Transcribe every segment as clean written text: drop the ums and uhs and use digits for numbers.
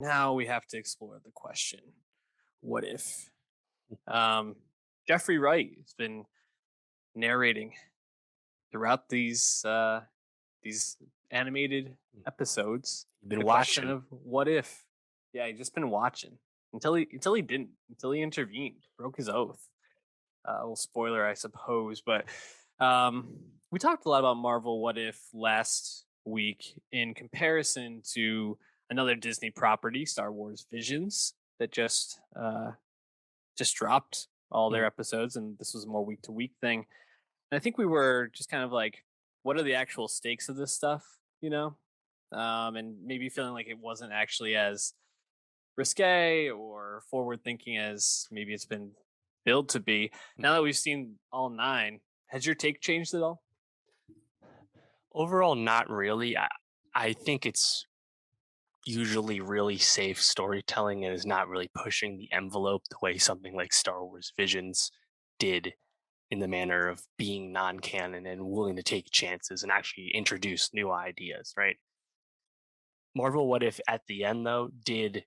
Now we have to explore the question: what if? Um, Jeffrey Wright has been narrating throughout these animated episodes You've been the question watching. of what if. Yeah, he just been watching until he intervened, broke his oath. A little spoiler, I suppose, but we talked a lot about Marvel What If last week in comparison to another Disney property, Star Wars Visions, that just dropped all their Mm. episodes, and this was a more week to week thing. And I think we were just kind of like, what are the actual stakes of this stuff, and maybe feeling like it wasn't actually as risque or forward thinking as maybe it's been billed to be. Now that we've seen all nine, has your take changed at all? Overall, not really. I think it's usually really safe storytelling and is not really pushing the envelope the way something like Star Wars Visions did in the manner of being non-canon and willing to take chances and actually introduce new ideas, right? Marvel What If at the end though did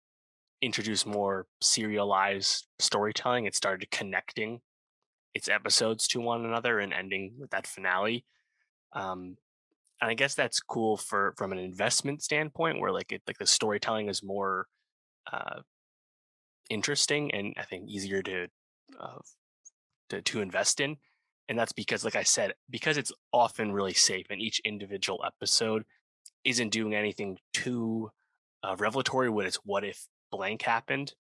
introduce more serialized storytelling. It started connecting its episodes to one another and ending with that finale. Um, and I guess that's cool for from an investment standpoint, where like the storytelling is more uh, interesting and I think easier uh, to invest in. And that's because, like I said, because it's often really safe, and each individual episode isn't doing anything too revelatory when it's what if blank happened.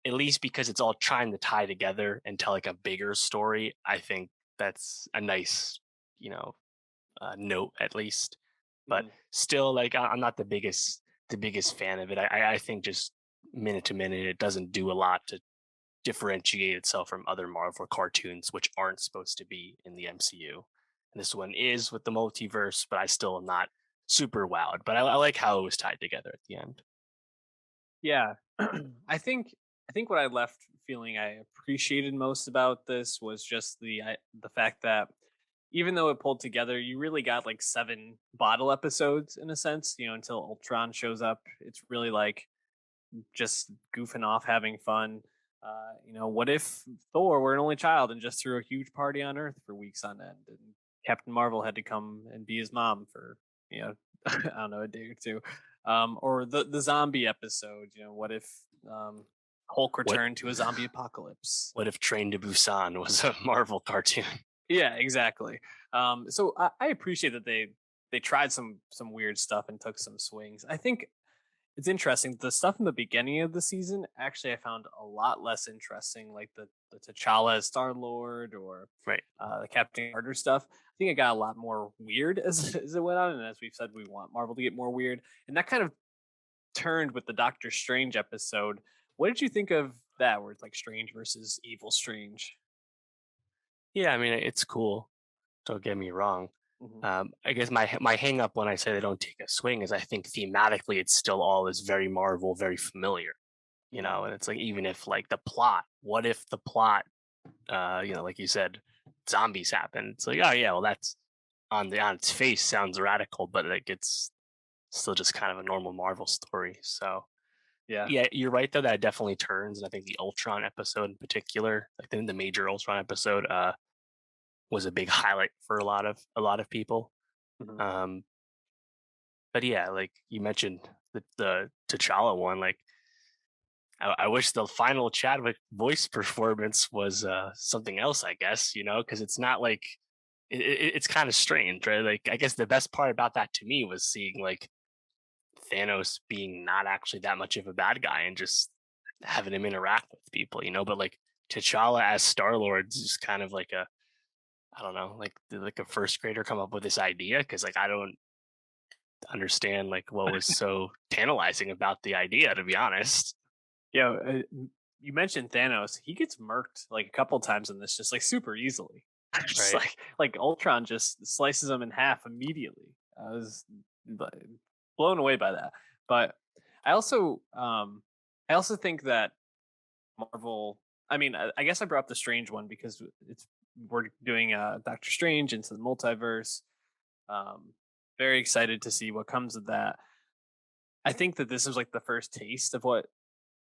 At least because it's all trying to tie together and tell like a bigger story. I think that's a nice, you know, note at least. But Mhm. still, like I'm not the biggest fan of it. I think just minute to minute, it doesn't do a lot to differentiate itself from other Marvel cartoons, which aren't supposed to be in the MCU. And this one is with the multiverse, but I still am not super wowed. But I like how it was tied together at the end. Yeah, I think what I left feeling I appreciated most about this was just the fact that even though it pulled together, you really got like seven bottle episodes in a sense. Until Ultron shows up, it's really like just goofing off, having fun. What if Thor were an only child and just threw a huge party on Earth for weeks on end, and Captain Marvel had to come and be his mom for I don't know, a day or two, or the zombie episode. What if Hulk What returned to a zombie apocalypse? what if Train to Busan was a Marvel cartoon? Yeah, exactly. So I appreciate that they tried some weird stuff and took some swings. I think it's interesting. The stuff in the beginning of the season, actually, I found a lot less interesting, like the T'Challa as Star Lord or Right. the Captain Carter stuff. I think it got a lot more weird as it went on, and as we've said, we want Marvel to get more weird, and that kind of turned with the Doctor Strange episode. What did you think of that? Where it's like Strange versus Evil Strange? Yeah, I mean it's cool. Don't get me wrong. Hmm. I guess my hang up when I say they don't take a swing is I think thematically it's still all is very Marvel, very familiar, Hmm. and it's like even if like the plot, what if the plot, like you said, zombies happen? It's like, oh yeah, well that's on its face sounds radical, but like it's still just kind of a normal Marvel story. So Yeah. yeah, you're right though that it definitely turns, and I think the Ultron episode in particular, like the major Ultron episode, was a big highlight for a lot of people. Hmm. Um, but yeah, like you mentioned the T'Challa one, like I wish the final Chadwick voice performance was something else. I guess because it's not like it's kind of strange, right? Like I guess the best part about that to me was seeing like Thanos being not actually that much of a bad guy and just having him interact with people, But like T'Challa as Star Lord is just kind of like a I don't know, like did like a first grader come up with this idea? Because like I don't understand like what was so tantalizing about the idea, to be honest. Yeah. You mentioned Thanos. He gets murked like a couple times in this, just like super easily. Just Right. like Ultron just slices him in half immediately. I was like, blown away by that. But I also um I also think that Marvel. I mean, I guess I brought up the Strange one because we're doing Doctor Strange into the multiverse. Um, very excited to see what comes of that. I think that this is like the first taste of what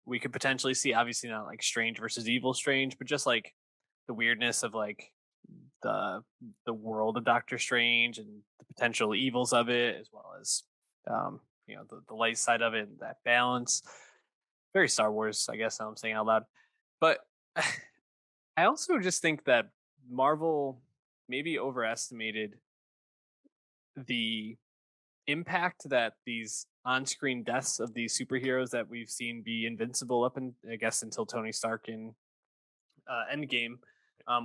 we could potentially see. Obviously, not like Strange versus Evil Strange, but just like the weirdness of like the the world of Doctor Strange and the potential evils of it, as well as the light side of it and that balance. Very Star Wars, I guess. Now I'm saying out loud, but I also just think that Marvel maybe overestimated the impact that these on-screen deaths of these superheroes that we've seen be invincible up and I guess until Tony Stark in Endgame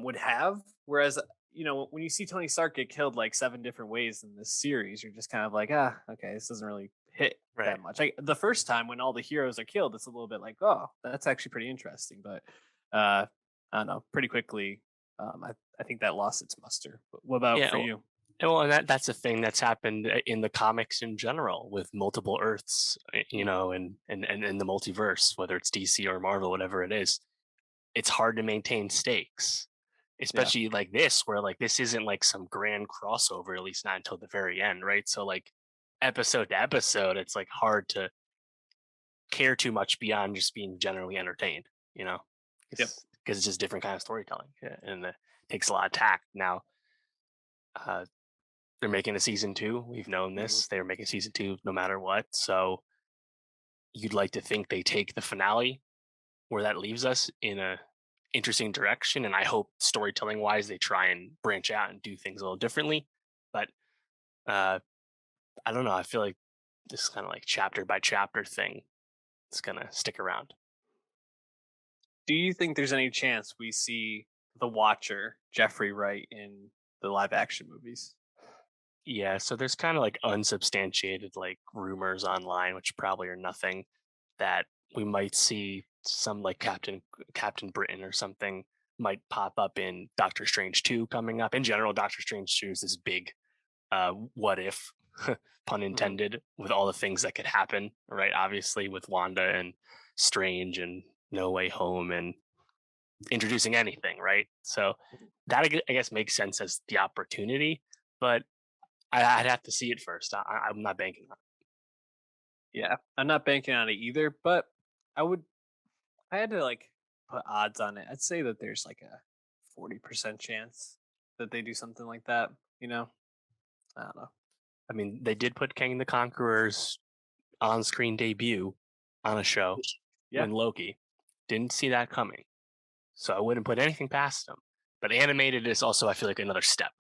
would have. Whereas when you see Tony Stark get killed like seven different ways in this series, you're just kind of like, okay, this doesn't really hit that Right. much. The first time when all the heroes are killed, it's a little bit like, oh, that's actually pretty interesting. But I don't know, pretty quickly, I think that lost its muster. What about Yeah. for you? Well, and that's a thing that's happened in the comics in general with multiple Earths, Mm, and the multiverse, whether it's DC or Marvel, whatever it is. It's hard to maintain stakes, yeah. especially like this, where like this isn't like some grand crossover, at least not until the very end, right? So like episode to episode, it's like hard to care too much beyond just being generally entertained, you know, Yep. because it's just different kind of storytelling, yeah, and it takes a lot of tact. Now, uh, they're making a season two. We've known Mhm. this. They're making season two no matter what. So you'd like to think they take the finale where that leaves us in a interesting direction. And I hope storytelling wise, they try and branch out and do things a little differently. But uh, I don't know. I feel like this kind of like chapter by chapter thing is going to stick around. Do you think there's any chance we see the Watcher, Jeffrey Wright, in the live action movies? Yeah, so there's kind of like unsubstantiated like rumors online, which probably are nothing, that we might see some like Captain Britain or something might pop up in Doctor Strange 2 coming up. In general, Doctor Strange 2 is this big what if, pun Mhm. intended, with all the things that could happen, right? Obviously with Wanda and Strange and No Way Home and introducing anything, right? So that I guess makes sense as the opportunity, but I'd have to see it first. I'm not banking on it. Yeah, I'm not banking on it either, but I would. I had to like put odds on it. I'd say that there's like a 40% chance that they do something like that. I don't know. I mean, they did put Kang the Conqueror's on-screen debut on a show Yeah. when Loki. Didn't see that coming, so I wouldn't put anything past them. But animated is also, I feel like, another step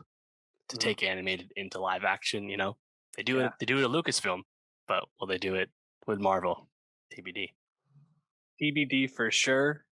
to Mhm. take animated into live action. They do Yeah. it. They do it at Lucasfilm, but will they do it with Marvel? TBD. TBD for sure.